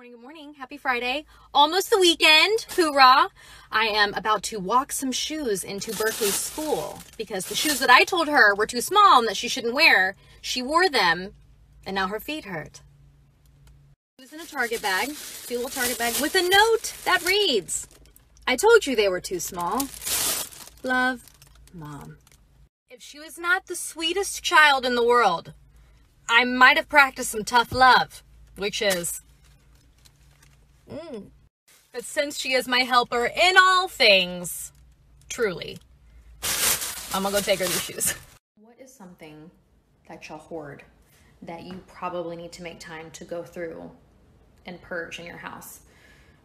Good morning. Happy Friday. Almost the weekend. Hoorah. I am about to walk some shoes into Berkeley's school because the shoes that I told her were too small and that she shouldn't wear, she wore them and now her feet hurt. She was in a Target bag, cute little Target bag with a note that reads, "I told you they were too small. Love, Mom." If she was not the sweetest child in the world, I might have practiced some tough love, which is But since she is my helper in all things, truly, I'm gonna go take her these shoes. What is something that y'all hoard that you probably need to make time to go through and purge in your house?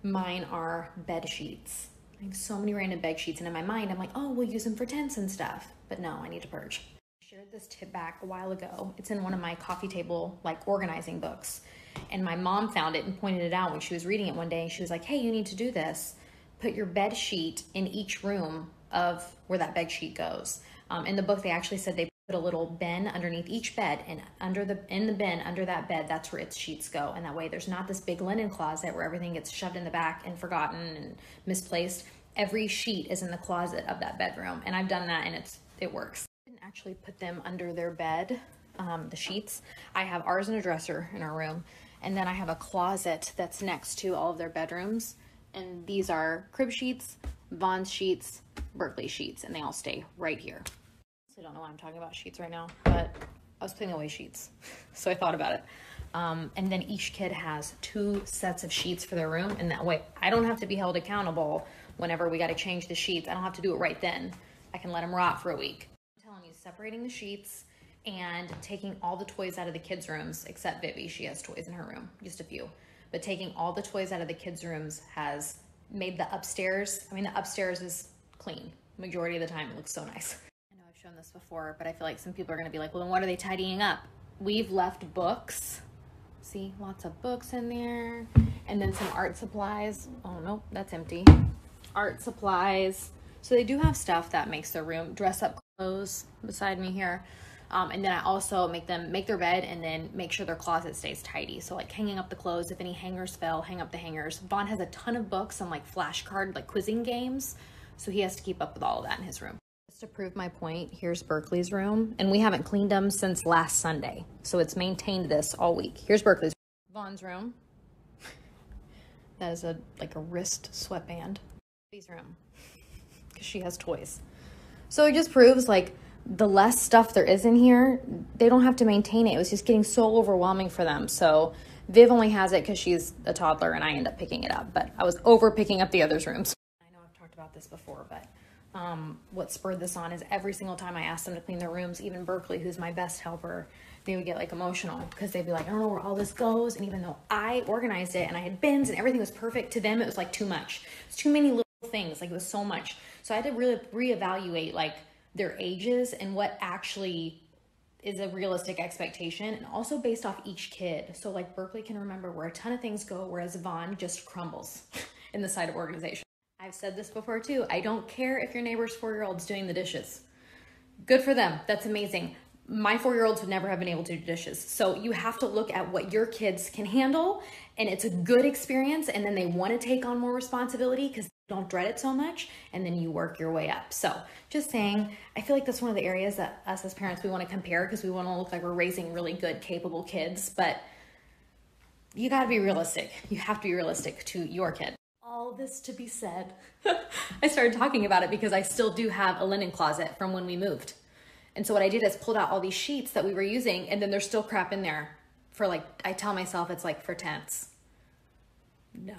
Mine are bed sheets. I have so many random bed sheets, and in my mind, I'm like, oh, we'll use them for tents and stuff. But no, I need to purge. I shared this tip back a while ago. It's in one of my coffee table, organizing books. And my mom found it and pointed it out when she was reading it one day. She was like, hey, you need to do this. Put your bed sheet in each room of where that bed sheet goes. In the book, they actually said they put a little bin underneath each bed, and in the bin under that bed, that's where its sheets go. And that way there's not this big linen closet where everything gets shoved in the back and forgotten and misplaced. Every sheet is in the closet of that bedroom. And I've done that and it works. I didn't actually put them under their bed, the sheets. I have ours in a dresser in our room. And then I have a closet that's next to all of their bedrooms. And these are crib sheets, Vaughn's sheets, Berkeley sheets, and they all stay right here. I don't know why I'm talking about sheets right now, but I was putting away sheets, so I thought about it. And then each kid has 2 sets of sheets for their room, and that way I don't have to be held accountable whenever we got to change the sheets. I don't have to do it right then. I can let them rot for a week. I'm telling you, separating the sheets and taking all the toys out of the kids' rooms, except Vivi, she has toys in her room, just a few. But taking all the toys out of the kids' rooms has made the upstairs is clean. Majority of the time, it looks so nice. I know I've shown this before, but I feel like some people are gonna be like, well, then what are they tidying up? We've left books. See, lots of books in there. And then some art supplies. Oh, no, that's empty. Art supplies. So they do have stuff that makes their room, dress up clothes beside me here. And then I also make them make their bed and then make sure their closet stays tidy. So hanging up the clothes, if any hangers fell, hang up the hangers. Vaughn has a ton of books and flashcard, quizzing games. So he has to keep up with all of that in his room. Just to prove my point, here's Berkeley's room. And we haven't cleaned them since last Sunday. So it's maintained this all week. Here's Berkeley's room. Vaughn's room. That is a wrist sweatband. Vivi's room. Because she has toys. So it just proves the less stuff there is in here, they don't have to maintain it. It was just getting so overwhelming for them. So Viv only has it because she's a toddler and I end up picking it up. But I was over picking up the others' rooms. I know I've talked about this before, but what spurred this on is every single time I asked them to clean their rooms, even Berkeley, who's my best helper, they would get emotional because they'd be like, I don't know where all this goes. And even though I organized it and I had bins and everything was perfect, to them it was too much. It's too many little things. It was so much. So I had to really reevaluate their ages and what actually is a realistic expectation, and also based off each kid. So Berkeley can remember where a ton of things go, whereas Vaughn just crumbles in the sight of organization. I've said this before too. I don't care if your neighbor's 4-year-old's doing the dishes. Good for them. That's amazing. My 4-year-olds would never have been able to do dishes. So you have to look at what your kids can handle, and it's a good experience, and then they want to take on more responsibility because they don't dread it so much, and then you work your way up. So just saying, I feel like that's one of the areas that us as parents, we want to compare because we want to look like we're raising really good, capable kids, but you got to be realistic. You have to be realistic to your kid. All this to be said, I started talking about it because I still do have a linen closet from when we moved. And so what I did is pulled out all these sheets that we were using, and then there's still crap in there for I tell myself it's for tents. No.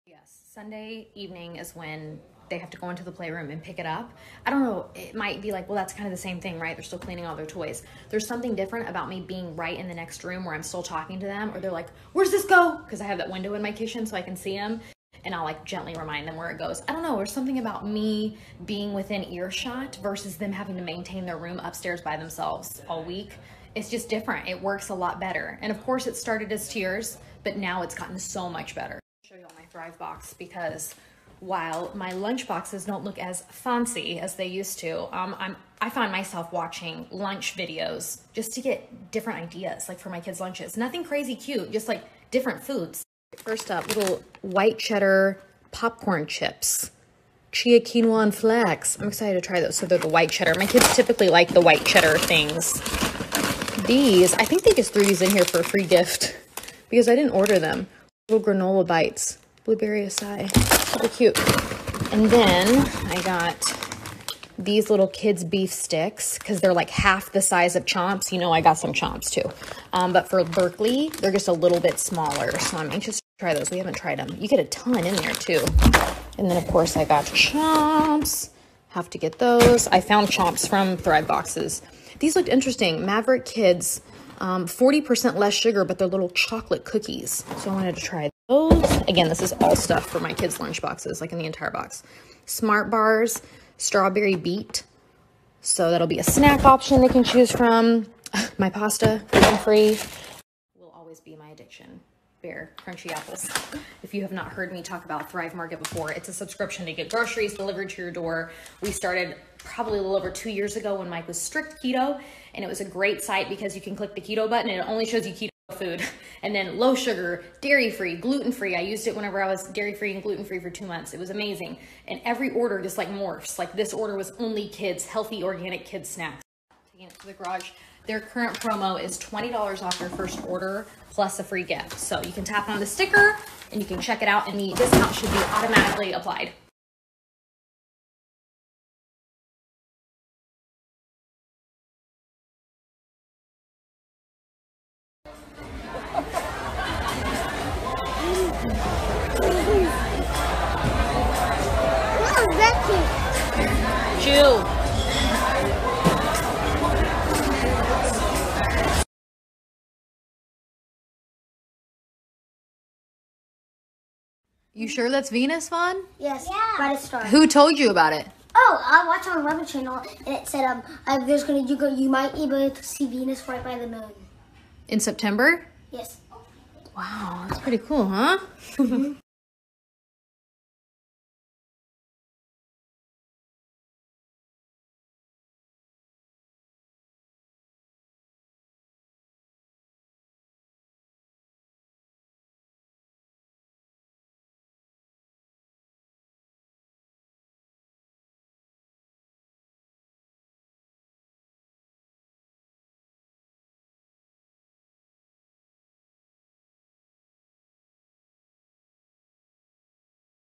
Yes, Sunday evening is when they have to go into the playroom and pick it up. I don't know, it might be well, that's kind of the same thing, right? They're still cleaning all their toys. There's something different about me being right in the next room where I'm still talking to them, or they're like, where's this go? Because I have that window in my kitchen so I can see them, and I'll gently remind them where it goes. I don't know, there's something about me being within earshot versus them having to maintain their room upstairs by themselves all week. It's just different. It works a lot better. And of course it started as tears, but now it's gotten so much better. I'll show you all my Thrive box because while my lunch boxes don't look as fancy as they used to, I find myself watching lunch videos just to get different ideas, like for my kids' lunches. Nothing crazy cute, just like different foods. First up, little white cheddar popcorn chips. Chia, quinoa, and flax. I'm excited to try those. So they're the white cheddar. My kids typically like the white cheddar things. These, I think they just threw these in here for a free gift because I didn't order them. Little granola bites. Blueberry acai. Super cute. And then I got these little kids beef sticks because they're like half the size of chomps. You know, I got some chomps too. But for Berkeley, they're just a little bit smaller. So I'm anxious to try those. We haven't tried them. You get a ton in there too. And then of course I got chomps. Have to get those. I found chomps from Thrive Boxes. These looked interesting. Maverick Kids, 40% less sugar, but they're little chocolate cookies. So I wanted to try those. Again, this is all stuff for my kids' lunch boxes, like in the entire box. Smart Bars, strawberry beet. So that'll be a snack option they can choose from. My pasta, gluten-free, will always be my addiction. Bear crunchy apples. If you have not heard me talk about Thrive Market before, it's a subscription to get groceries delivered to your door. We started probably a little over 2 years ago when Mike was strict keto, and it was a great site because you can click the keto button and it only shows you keto food, and then low sugar, dairy-free, gluten-free. I used it whenever I was dairy-free and gluten-free for 2 months. It was amazing. And every order just like morphs. Like this order was only kids, healthy, organic kids snacks. Taking it to the garage. Their current promo is $20 off your first order plus a free gift. So you can tap on the sticker and you can check it out, and the discount should be automatically applied. Chew. You sure that's Venus, Vaughn? Yes, brightest star. Who told you about it? Oh, I watched on Weather Channel, and it said you might be able to see Venus right by the moon. In September? Yes. Wow, that's pretty cool, huh?